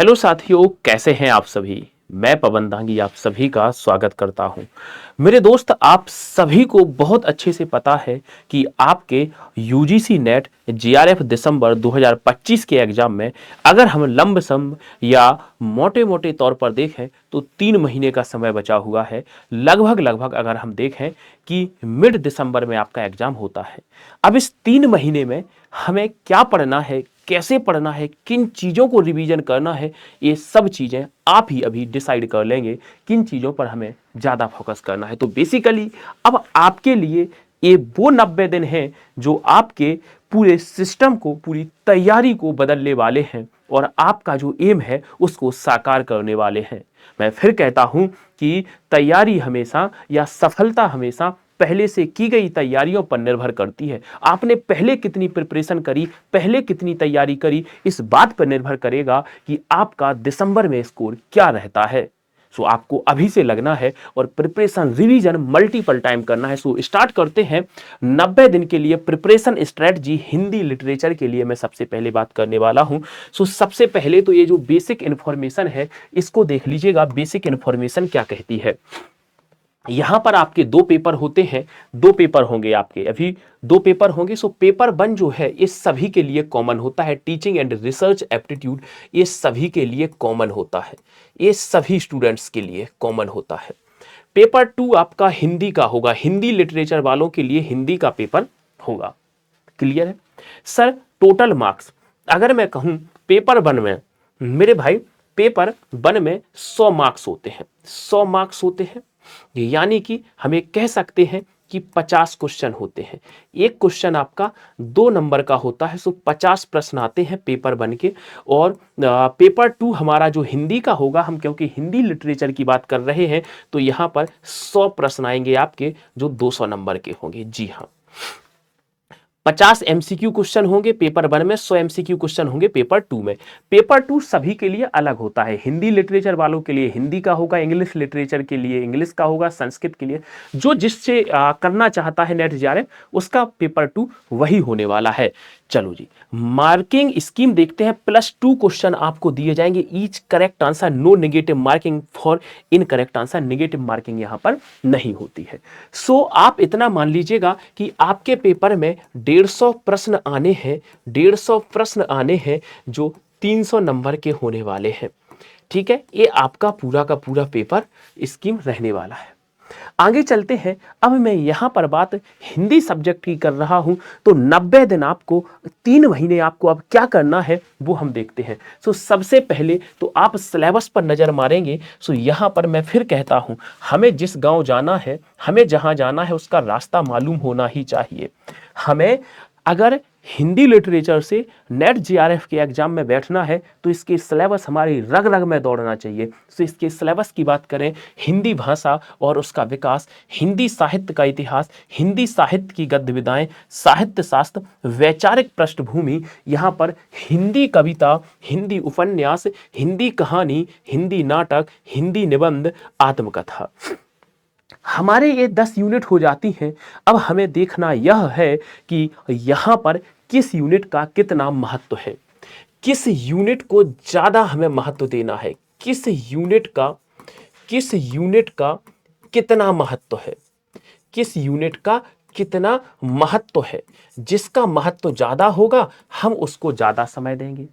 Hello साथियों, कैसे हैं आप सभी। मैं पवन दांगी आप सभी का स्वागत करता हूं। मेरे दोस्त, आप सभी को बहुत अच्छे से पता है कि आपके यूजीसी नेट जीआरएफ दिसंबर 2025 के एग्जाम में अगर हम लंबसम या मोटे मोटे तौर पर देखें तो 3 महीने का समय बचा हुआ है। लगभग लगभग अगर हम देखें कि मिड दिसंबर में आपका एग्जाम होता है। अब इस 3 महीने में हमें क्या पढ़ना है, कैसे पढ़ना है, किन चीज़ों को रिवीजन करना है, ये सब चीज़ें आप ही अभी डिसाइड कर लेंगे किन चीज़ों पर हमें ज़्यादा फोकस करना है। तो बेसिकली अब आपके लिए ये वो 90 दिन हैं जो आपके पूरे सिस्टम को, पूरी तैयारी को बदलने वाले हैं और आपका जो एम है उसको साकार करने वाले हैं। मैं फिर कहता हूं कि तैयारी हमेशा या सफलता हमेशा पहले से की गई तैयारियों पर निर्भर करती है। आपने पहले कितनी प्रिपरेशन करी, पहले कितनी तैयारी करी, इस बात पर निर्भर करेगा कि आपका दिसंबर में स्कोर क्या रहता है। सो आपको अभी से लगना है और प्रिपरेशन रिवीजन मल्टीपल टाइम करना है। सो स्टार्ट करते हैं 90 दिन के लिए प्रिपरेशन स्ट्रेटजी हिंदी लिटरेचर के लिए मैं सबसे पहले बात करने वाला हूं। सो सबसे पहले तो ये जो बेसिक इंफॉर्मेशन है इसको देख लीजिएगा। बेसिक इंफॉर्मेशन क्या कहती है। यहां पर आपके दो पेपर होते हैं, दो पेपर होंगे आपके, अभी दो पेपर होंगे। सो पेपर 1 जो है ये सभी के लिए कॉमन होता है। टीचिंग एंड रिसर्च एप्टीट्यूड ये सभी के लिए कॉमन होता है, ये सभी स्टूडेंट्स के लिए कॉमन होता है। पेपर 2 आपका हिंदी का होगा, हिंदी लिटरेचर वालों के लिए हिंदी का पेपर होगा। क्लियर है सर। टोटल मार्क्स अगर मैं कहूं पेपर 1 में, मेरे भाई पेपर 1 में 100 मार्क्स होते हैं, 100 मार्क्स होते हैं। यानी कि हमें कह सकते हैं कि 50 क्वेश्चन होते हैं। एक क्वेश्चन आपका 2 नंबर का होता है। सो 50 प्रश्न आते हैं पेपर 1 के। और पेपर 2 हमारा जो हिंदी का होगा, हम क्योंकि हिंदी लिटरेचर की बात कर रहे हैं तो यहां पर 100 प्रश्न आएंगे आपके जो 200 नंबर के होंगे। जी हाँ, 50 एमसीक्यू क्वेश्चन होंगे पेपर 1 में, 100 एमसीक्यू क्वेश्चन होंगे पेपर 2 में। पेपर 2 सभी के लिए अलग होता है। हिंदी लिटरेचर वालों के लिए हिंदी का होगा, इंग्लिश लिटरेचर के लिए इंग्लिश का होगा, संस्कृत के लिए जो जिससे करना चाहता है नेट जीआरएफ उसका पेपर 2 वही होने वाला है। चलो जी, मार्किंग स्कीम देखते हैं। +2 क्वेश्चन आपको दिए जाएंगे। Each correct answer, no negative marking for incorrect answer. Negative marking यहां पर नहीं होती है। सो आप इतना मान लीजिएगा कि आपके पेपर में 150 प्रश्न आने हैं, 150 प्रश्न आने हैं जो 300 नंबर के होने वाले हैं। ठीक है, ये आपका पूरा का पूरा पेपर स्कीम रहने वाला है। आगे चलते हैं। अब मैं यहां पर बात हिंदी सब्जेक्ट की कर रहा हूं। तो 90 दिन आपको, 3 महीने आपको अब क्या करना है वो हम देखते हैं। सो सबसे पहले तो आप सिलेबस पर नजर मारेंगे। सो यहां पर मैं फिर कहता हूं, हमें जिस गांव जाना है, हमें जहां जाना है उसका रास्ता मालूम होना ही चाहिए। हमें अगर हिंदी लिटरेचर से नेट जीआरएफ के एग्जाम में बैठना है तो इसके सिलेबस हमारी रग रग में दौड़ना चाहिए। तो इसके सिलेबस की बात करें, हिंदी भाषा और उसका विकास, हिंदी साहित्य का इतिहास, हिंदी साहित्य की गद्य विधाएं, साहित्य शास्त्र, वैचारिक पृष्ठभूमि, यहाँ पर हिंदी कविता, हिंदी उपन्यास, हिंदी कहानी, हिंदी नाटक, हिंदी निबंध, आत्मकथा, हमारे ये 10 यूनिट हो जाती हैं। अब हमें देखना यह है कि यहाँ पर किस यूनिट का कितना महत्व है, किस यूनिट को ज़्यादा हमें महत्व देना है, किस यूनिट का कितना महत्व है, किस यूनिट का कितना महत्व है। जिसका महत्व ज़्यादा होगा हम उसको ज़्यादा समय देंगे,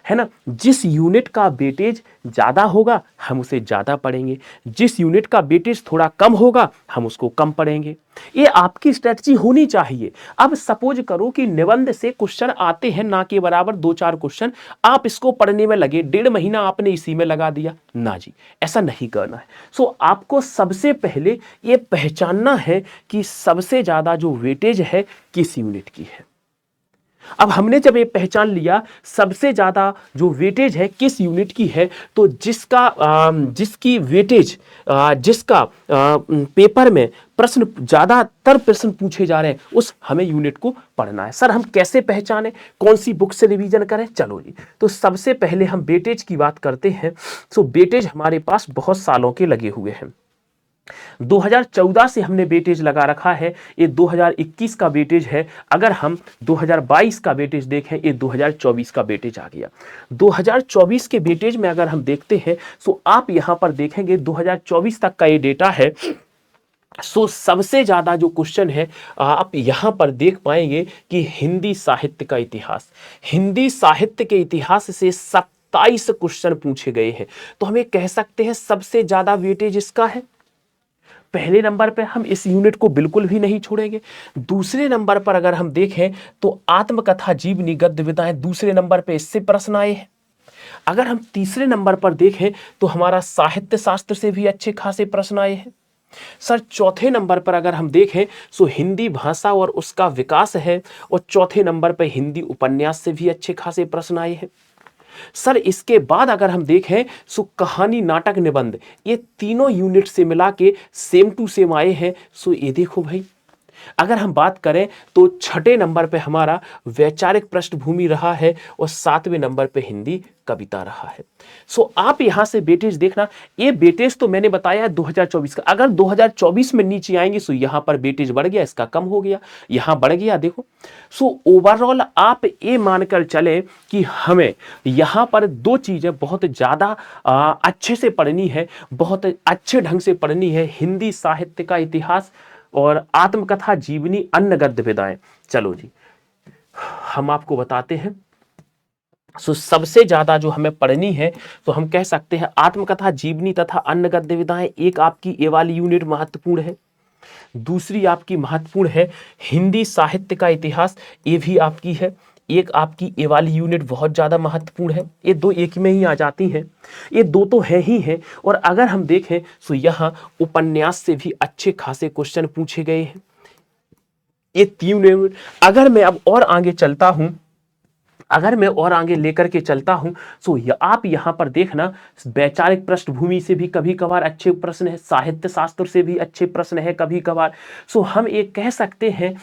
है ना। जिस यूनिट का वेटेज ज्यादा होगा हम उसे ज्यादा पढ़ेंगे, जिस यूनिट का वेटेज थोड़ा कम होगा हम उसको कम पढ़ेंगे। ये आपकी स्ट्रेटजी होनी चाहिए। अब सपोज करो कि निबंध से क्वेश्चन आते हैं ना के बराबर 2-4 क्वेश्चन, आप इसको पढ़ने में लगे, 1.5 महीना आपने इसी में लगा दिया। ना जी, ऐसा नहीं करना है। सो आपको सबसे पहले ये पहचानना है कि सबसे ज्यादा जो वेटेज है किस यूनिट की है। अब हमने जब ये पहचान लिया सबसे ज्यादा जो वेटेज है किस यूनिट की है, तो जिसकी वेटेज, जिसका पेपर में प्रश्न ज्यादातर प्रश्न पूछे जा रहे हैं उस हमें यूनिट को पढ़ना है। सर हम कैसे पहचाने, कौन सी बुक से रिवीजन करें। चलो जी, तो सबसे पहले हम वेटेज की बात करते हैं। सो वेटेज हमारे पास बहुत सालों के लगे हुए हैं। 2014 से हमने वेटेज लगा रखा है, ये 2021 का वेटेज है। अगर हम 2022 का वेटेज देखें, ये 2024 का वेटेज आ गया। 2024 के वेटेज में अगर हम देखते हैं तो आप यहां पर देखेंगे 2024 तक का ये डेटा है। सबसे ज्यादा जो क्वेश्चन है आप यहां पर देख पाएंगे कि हिंदी साहित्य का इतिहास, हिंदी साहित्य के इतिहास से 27 क्वेश्चन पूछे गए हैं। तो हम ये कह सकते हैं सबसे ज्यादा वेटेज इसका है। पहले नंबर पे हम इस यूनिट को बिल्कुल भी नहीं छोड़ेंगे। दूसरे नंबर पर अगर हम देखें तो आत्मकथा, जीवनी, गद्य, विधाएं, दूसरे नंबर पे इससे प्रश्न आए हैं। अगर हम तीसरे नंबर पर देखें तो हमारा साहित्य शास्त्र से भी अच्छे खासे प्रश्न आए हैं। सर चौथे नंबर पर अगर हम देखें तो हिंदी भाषा और उसका विकास है, और चौथे नंबर पर हिंदी उपन्यास से भी अच्छे खासे प्रश्न आए हैं। सर इसके बाद अगर हम देखें तो कहानी, नाटक, निबंध, ये तीनों यूनिट से मिला के सेम टू सेम आए हैं। सो ये देखो भाई, अगर हम बात करें तो छठे नंबर पे हमारा वैचारिक पृष्ठभूमि रहा है, और सातवें नंबर पे हिंदी कविता रहा है। सो आप यहां से वेटेज देखना, ये वेटेज तो मैंने बताया है 2024 का। अगर 2024 में नीचे आएंगे तो यहां पर वेटेज बढ़ गया, इसका कम हो गया, यहां बढ़ गया। देखो सो ओवरऑल आप ये मानकर चले कि हमें यहां पर दो चीजें बहुत ज्यादा अच्छे से पढ़नी है, बहुत अच्छे ढंग से पढ़नी है, हिंदी साहित्य का इतिहास और आत्मकथा, जीवनी, अन्य, गद्य, विधाएं। चलो जी हम आपको बताते हैं। सबसे ज्यादा जो हमें पढ़नी है तो हम कह सकते हैं आत्मकथा, जीवनी तथा अन्य, गद्य, विधाएं। एक आपकी ये वाली यूनिट महत्वपूर्ण है। दूसरी आपकी महत्वपूर्ण है हिंदी साहित्य का इतिहास, ये भी आपकी है। एक आपकी ये वाली यूनिट बहुत ज्यादा महत्वपूर्ण है। ये दो एक में ही आ जाती हैं, ये दो तो है ही है। और अगर हम देखें तो यहाँ उपन्यास से भी अच्छे खासे क्वेश्चन पूछे गए हैं। ये तीन यूनिट, अगर मैं अब और आगे चलता हूं, अगर मैं और आगे लेकर के चलता हूं तो आप यहां पर देखना, वैचारिक पृष्ठभूमि से भी कभी कभार अच्छे प्रश्न है, साहित्य शास्त्र से भी अच्छे प्रश्न है कभी कभार। हम ये कह सकते हैं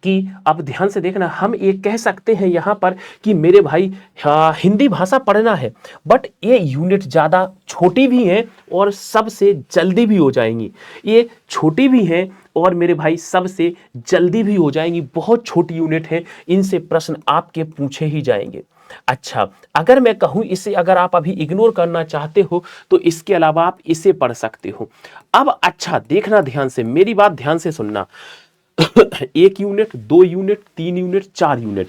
कि अब ध्यान से देखना, हम ये कह सकते हैं यहां पर कि मेरे भाई हिंदी भाषा पढ़ना है, बट ये यूनिट ज़्यादा छोटी भी हैं और सबसे जल्दी भी हो जाएंगी। ये छोटी भी हैं और मेरे भाई सबसे जल्दी भी हो जाएंगी। बहुत छोटी यूनिट है, इनसे प्रश्न आपके पूछे ही जाएंगे। अच्छा, अगर मैं कहूं इसे अगर आप अभी इग्नोर करना चाहते हो तो इसके अलावा आप इसे पढ़ सकते हो। अब अच्छा देखना ध्यान से, मेरी बात ध्यान से सुनना। एक यूनिट, दो यूनिट, तीन यूनिट, चार यूनिट,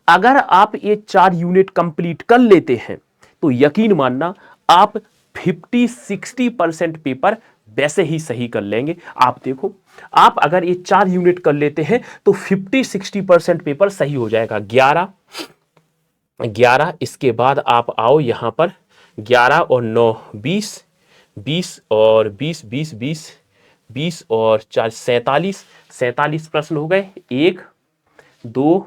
अगर आप ये चार यूनिट कंप्लीट कर लेते हैं तो यकीन मानना आप 50-60% पेपर वैसे ही सही कर लेंगे। आप देखो, आप अगर ये चार यूनिट कर लेते हैं तो 50-60% पेपर सही हो जाएगा। 11 इसके बाद आप आओ यहां पर 11 और 9 20, 20 और 20, 20, 20, 20 और 4 47 प्रश्न हो गए। 1 2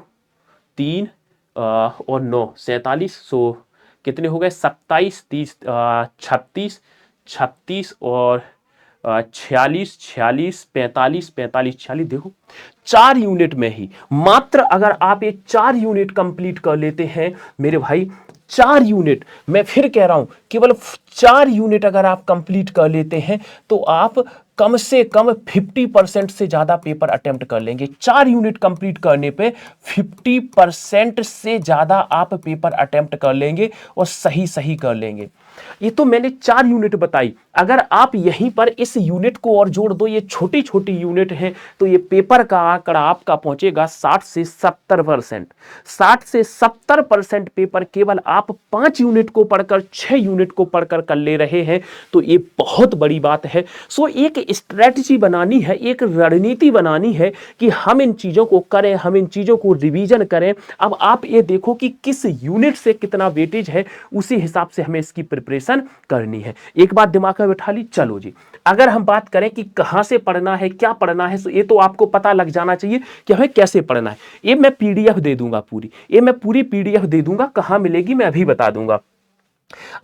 3 और 9 47, सो कितने हो गए? 27, 30, 36, 36 और 46, 46, 45, 45, 46। देखो चार यूनिट में ही, मात्र अगर आप ये चार यूनिट कंप्लीट कर लेते हैं मेरे भाई, चार यूनिट, मैं फिर कह रहा हूं केवल चार यूनिट अगर आप कंप्लीट कर लेते हैं तो आप कम से कम 50% से ज्यादा पेपर अटेम्प्ट कर लेंगे। चार यूनिट कंप्लीट करने पे 50% से ज्यादा आप पेपर अटेम्प्ट कर लेंगे और सही कर लेंगे। ये तो मैंने चार यूनिट बताई, अगर आप यहीं पर इस यूनिट को और जोड़ दो, ये छोटी छोटी यूनिट है, तो ये पेपर का आंकड़ा आपका पहुंचेगा 60 से 70%। 60 से 70% पेपर केवल आप 5 यूनिट को पढ़कर, 6 यूनिट को पढ़कर कर ले रहे हैं, तो ये बहुत बड़ी बात है। एक स्ट्रेटजी बनानी है, एक रणनीति बनानी है कि हम इन चीजों को करें, हम इन चीजों को रिवीजन करें। अब आप ये देखो कि किस यूनिट से कितना वेटेज है, उसी हिसाब से हमें इसकी प्रिपरेशन करनी है। एक बात दिमाग में बैठा ली। चलो जी, अगर हम बात करें कि कहां से पढ़ना है, क्या पढ़ना है, तो ये तो आपको पता लग जाना चाहिए कि हमें कैसे पढ़ना है। ये मैं पीडीएफ दे दूंगा पूरी, ये मैं पूरी पीडीएफ दे दूंगा। कहां मिलेगी मैं अभी बता दूंगा।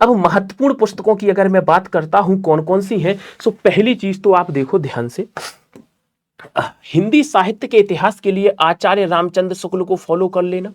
अब महत्वपूर्ण पुस्तकों की अगर मैं बात करता हूं कौन कौन सी हैं, तो पहली चीज तो आप देखो ध्यान से, हिंदी साहित्य के इतिहास के लिए आचार्य रामचंद्र शुक्ल को फॉलो कर लेना।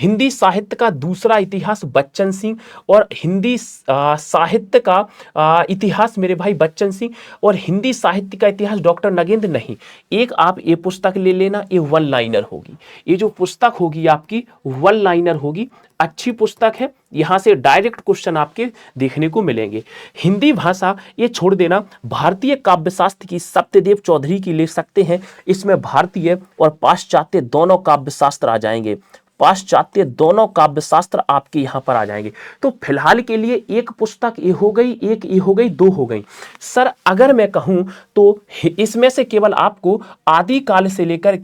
हिंदी साहित्य का दूसरा इतिहास बच्चन सिंह, और हिंदी साहित्य का इतिहास मेरे भाई बच्चन सिंह, और हिंदी साहित्य का इतिहास डॉक्टर नगेंद्र नहीं। एक आप ये पुस्तक ले लेना, ये वन लाइनर होगी। ये जो पुस्तक होगी आपकी वन लाइनर होगी, अच्छी पुस्तक है, यहां से डायरेक्ट क्वेश्चन आपके देखने को मिलेंगे। हिंदी भाषा ये छोड़ देना, भारतीय काव्यशास्त्र की सत्यदेव चौधरी की ले सकते हैं। इसमें भारतीय और पाश्चात्य दोनों काव्यशास्त्र आ जाएंगे, पाश्चात्य दोनों काव्यशास्त्र आपके यहां पर आ जाएंगे। तो फिलहाल के लिए एक पुस्तक ये हो गई, एक ये हो गई, दो हो गई। सर अगर मैं कहूं तो इसमें से केवल आपको आदिकाल से लेकर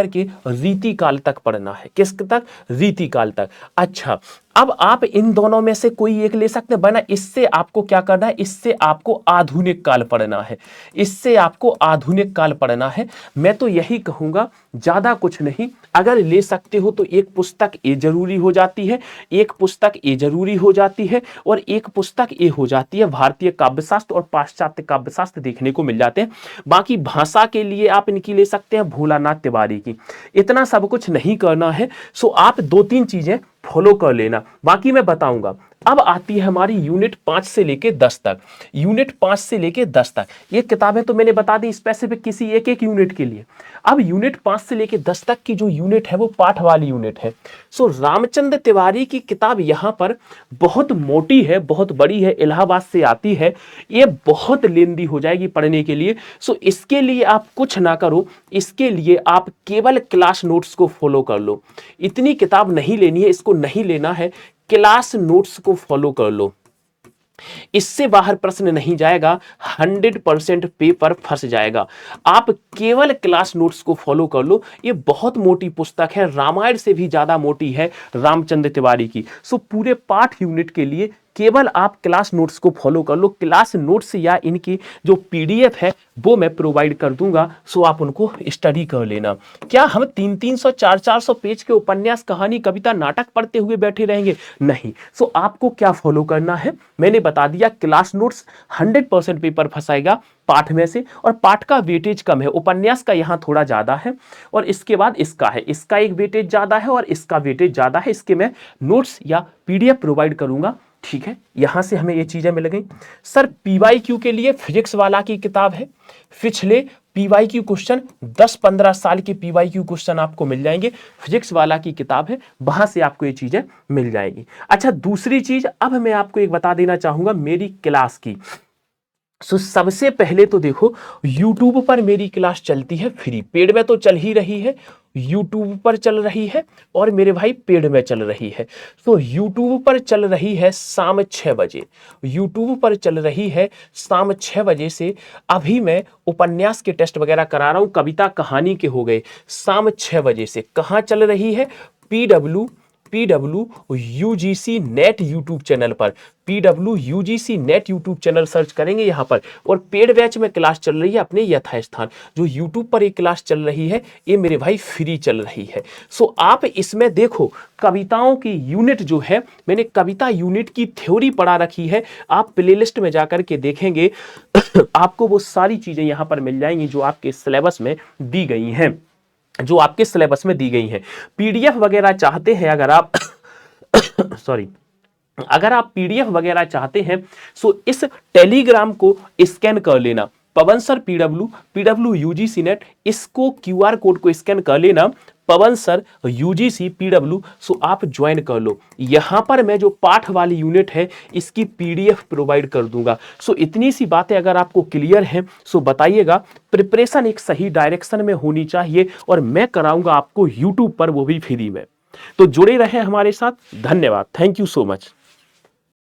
के रीति काल तक पढ़ना है। किस तक? रीति काल तक। अच्छा, अब आप इन दोनों में से कोई एक ले सकते हैं, वरना इससे आपको क्या करना है, इससे आपको आधुनिक काल पढ़ना है, इससे आपको आधुनिक काल पढ़ना है। मैं तो यही कहूंगा, ज्यादा कुछ नहीं। अगर ले सकते हो तो एक पुस्तक ये जरूरी हो जाती है, एक पुस्तक ये जरूरी हो जाती है, और एक पुस्तक ये हो जाती है। भारतीय काव्यशास्त्र और पाश्चात्य काव्यशास्त्र देखने को मिल जाते हैं। बाकी भाषा के लिए आप इनकी ले सकते हैं, भोलानाथ तिवारी की। इतना सब कुछ नहीं करना है। सो आप दो तीन चीजें फॉलो कर लेना, बाकी मैं बताऊंगा। अब आती है हमारी यूनिट 5 से लेके 10 तक। यूनिट 5 से लेके 10 तक ये किताबें तो मैंने बता दी स्पेसिफिक किसी एक एक यूनिट के लिए। अब यूनिट 5 से लेके 10 तक की जो यूनिट है वो पाठ वाली यूनिट है। सो रामचंद्र तिवारी की किताब यहां पर बहुत मोटी है, बहुत बड़ी है, इलाहाबाद से आती है, ये बहुत लेंदी हो जाएगी पढ़ने के लिए। सो इसके लिए आप कुछ ना करो, इसके लिए आप केवल क्लास नोट्स को फॉलो कर लो। इतनी किताब नहीं लेनी है, इसको नहीं लेना है, क्लास नोट्स को फॉलो कर लो। इससे बाहर प्रश्न नहीं जाएगा, 100% पेपर फंस जाएगा। आप केवल क्लास नोट्स को फॉलो कर लो। ये बहुत मोटी पुस्तक है, रामायण से भी ज्यादा मोटी है रामचंद्र तिवारी की। सो पूरे पाठ यूनिट के लिए केवल आप क्लास नोट्स को फॉलो कर लो। क्लास नोट्स या इनकी जो पीडीएफ है वो मैं प्रोवाइड कर दूंगा, सो आप उनको स्टडी कर लेना। क्या हम 300-300 400-400 पेज के उपन्यास, कहानी, कविता, नाटक पढ़ते हुए बैठे रहेंगे? नहीं। सो आपको क्या फॉलो करना है मैंने बता दिया। क्लास नोट्स 100% पेपर फंसाएगा पाठ में से, और पाठ का वेटेज कम है, उपन्यास का यहाँ थोड़ा ज्यादा है, और इसके बाद इसका है, इसका एक वेटेज ज्यादा है और इसका वेटेज ज्यादा है। इसके मैं नोट्स या पीडीएफ प्रोवाइड करूंगा, ठीक है। यहां से हमें ये चीजें मिल गई। सर पीवाईक्यू के लिए फिजिक्स वाला की किताब है, पिछले पीवाईक्यू क्वेश्चन 10-15 साल के पीवाईक्यू क्वेश्चन आपको मिल जाएंगे, फिजिक्स वाला की किताब है, वहां से आपको ये चीजें मिल जाएगी। अच्छा, दूसरी चीज अब मैं आपको एक बता देना चाहूंगा मेरी क्लास की। सबसे पहले तो देखो, YouTube पर मेरी क्लास चलती है फ्री, पेड में तो चल ही रही है, YouTube पर चल रही है और मेरे भाई पेड में चल रही है। तो YouTube पर चल रही है शाम 6 बजे, YouTube पर चल रही है शाम 6 बजे से। अभी मैं उपन्यास के टेस्ट वगैरह करा रहा हूं, कविता कहानी के हो गए, शाम 6 बजे से। कहां चल रही है? PWUGC नेट यूट्यूब चैनल पर, PWUGC net YouTube channel search करेंगे यहाँ पर, और पेड बैच में क्लास चल रही है अपने यथास्थान। जो यूट्यूब पर एक क्लास चल रही है ये मेरे भाई फ्री चल रही है। सो आप इसमें देखो, कविताओं की यूनिट जो है, मैंने कविता यूनिट की थ्योरी पढ़ा रखी है, आप प्लेलिस्ट में जाकर के देखेंगे आपको वो सारी चीजें यहाँ पर मिल जाएंगी जो आपके सिलेबस में दी गई हैं, जो आपके सिलेबस में दी गई हैं। पीडीएफ वगैरह चाहते हैं अगर आप सॉरी, अगर आप पीडीएफ वगैरह चाहते हैं सो इस टेलीग्राम को स्कैन कर लेना, पवन सर PWUGC नेट, इसको QR कोड को स्कैन कर लेना, पवन सर UGC PW, सो आप ज्वाइन कर लो। यहां पर मैं जो पाठ वाली यूनिट है इसकी PDF प्रोवाइड कर दूंगा। सो इतनी सी बातें अगर आपको क्लियर है सो बताइएगा। प्रिपरेशन एक सही डायरेक्शन में होनी चाहिए, और मैं कराऊंगा आपको YouTube पर, वो भी फ्री में। तो जुड़े रहें हमारे साथ। धन्यवाद, थैंक यू सो मच।